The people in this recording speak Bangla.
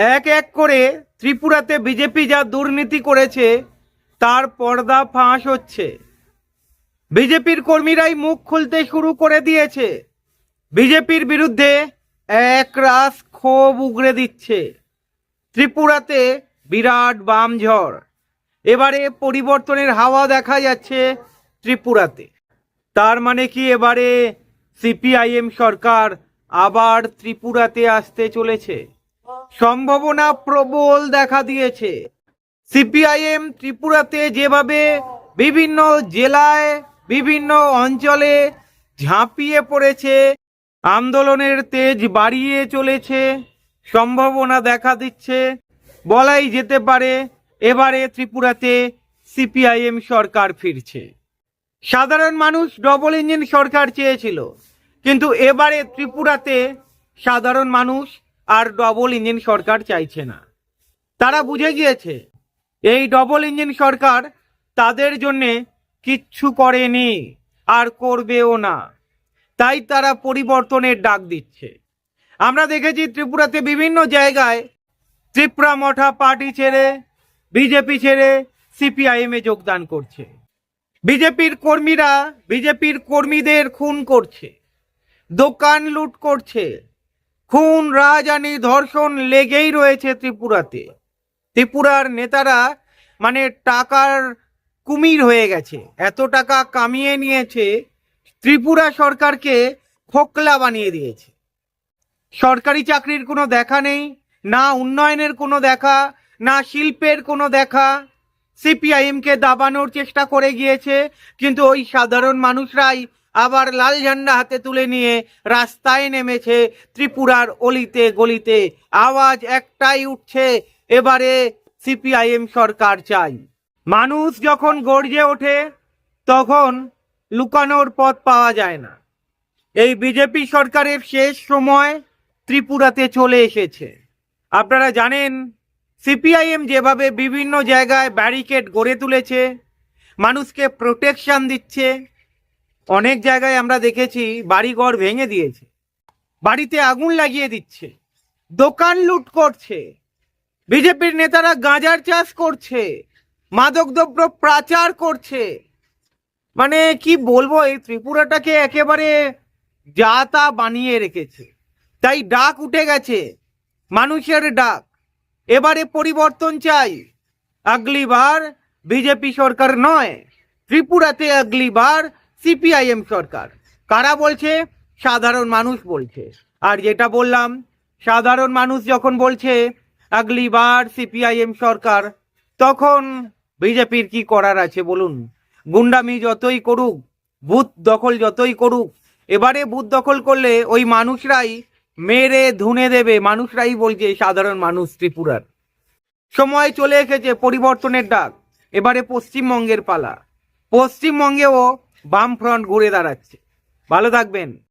এক এক করে ত্রিপুরাতে বিজেপি যা দুর্নীতি করেছে তার পর্দা ফাঁস হচ্ছে। বিজেপির কর্মীরাই মুখ খুলতে শুরু করে দিয়েছে। বিজেপির বিরুদ্ধে এক রাস ক্ষোভ উগরে দিচ্ছে। ত্রিপুরাতে বিরাট বাম ঝড়। এবারে পরিবর্তনের হাওয়া দেখা যাচ্ছে ত্রিপুরাতে। তার মানে কি এবারে সিপিআইএম সরকার আবার ত্রিপুরাতে আসতে চলেছে? সম্ভাবনা প্রবল দেখা দিয়েছে। সিপিআইএম ত্রিপুরাতে যেভাবে বিভিন্ন জেলায় বিভিন্ন অঞ্চলে ঝাঁপিয়ে পড়েছে, আন্দোলনের তেজ বাড়িয়ে চলেছে, সম্ভাবনা দেখা দিচ্ছে। বলাই যেতে পারে এবারে ত্রিপুরাতে সিপিআইএম সরকার ফিরছে। সাধারণ মানুষ ডবল ইঞ্জিন সরকার চেয়েছিল, কিন্তু এবারে ত্রিপুরাতে সাধারণ মানুষ আর ডবল ইঞ্জিন সরকার চাইছে না। তারা বুঝে গিয়েছে এই ডবল ইঞ্জিন সরকার তাদের জন্যে কিচ্ছু করেনি আর করবেও না। তাই তারা পরিবর্তনের ডাক দিচ্ছে। আমরা দেখেছি ত্রিপুরাতে বিভিন্ন জায়গায় ত্রিপুরা মঠা পার্টি ছেড়ে বিজেপি ছেড়ে সিপিআইএম এ যোগদান করছে। বিজেপির কর্মীরা বিজেপির কর্মীদের খুন করছে, দোকান লুট করছে, খুন রাহাজানি ধর্ষণ লেগেই রয়েছে ত্রিপুরাতে। ত্রিপুরার নেতারা মানে টাকার কুমির হয়ে গেছে, এত টাকা কামিয়ে নিয়েছে, ত্রিপুরা সরকারকে খোকলা বানিয়ে দিয়েছে। সরকারি চাকরির কোনো দেখা নেই, না উন্নয়নের কোনো দেখা, না শিল্পের কোনো দেখা। সিপিআইএমকে দাবানোর চেষ্টা করে গিয়েছে, কিন্তু ওই সাধারণ মানুষরাই আবার লাল ঝান্ডা হাতে তুলে নিয়ে রাস্তায় নেমেছে। ত্রিপুরার অলিতে গলিতে আওয়াজ একটাই উঠছে, এবারে সিপিআইএম সরকার চাই। মানুষ যখন গর্জে ওঠে তখন লুকানোর পথ পাওয়া যায় না। এই বিজেপি সরকারের শেষ সময় ত্রিপুরাতে চলে এসেছে। আপনারা জানেন সিপিআইএম যেভাবে বিভিন্ন জায়গায় ব্যারিকেড গড়ে তুলেছে, মানুষকে প্রোটেকশন দিচ্ছে। অনেক জায়গায় আমরা দেখেছি বাড়িঘর ভেঙে দিয়েছে, বাড়িতে আগুন লাগিয়ে দিচ্ছে, দোকান লুট করছে। বিজেপির নেতারা গাঁজার চাষ করছে, মাদকদ্রব্য পাচার করছে। মানে কি বলবো, এই ত্রিপুরাটাকে একেবারে যা তা বানিয়ে রেখেছে। তাই ডাক উঠে গেছে, মানুষের ডাক। এবারে পরিবর্তন চাই। আগলি বার বিজেপি সরকার নয়, ত্রিপুরাতে আগলি বার সিপিআইএম সরকার। কারা বলছে? সাধারণ মানুষ বলছে। আর যেটা বললাম, সাধারণ মানুষ যখন বলছে আগলি বার সিপিআইএম সরকার, তখন বিজেপির কি করার আছে বলুন? গুন্ডামি যতই করুক, বুথ দখল যতই করুক, এবারে বুথ দখল করলে ওই মানুষরাই মেরে ধুনে দেবে। মানুষরাই বলছে, সাধারণ মানুষ ত্রিপুরার। সময় চলে এসেছে পরিবর্তনের ডাক। এবারে পশ্চিমবঙ্গের পালা। পশ্চিমবঙ্গেও বামফ্রন্ট ঘুরে দাঁড়াচ্ছে। ভালো থাকবেন।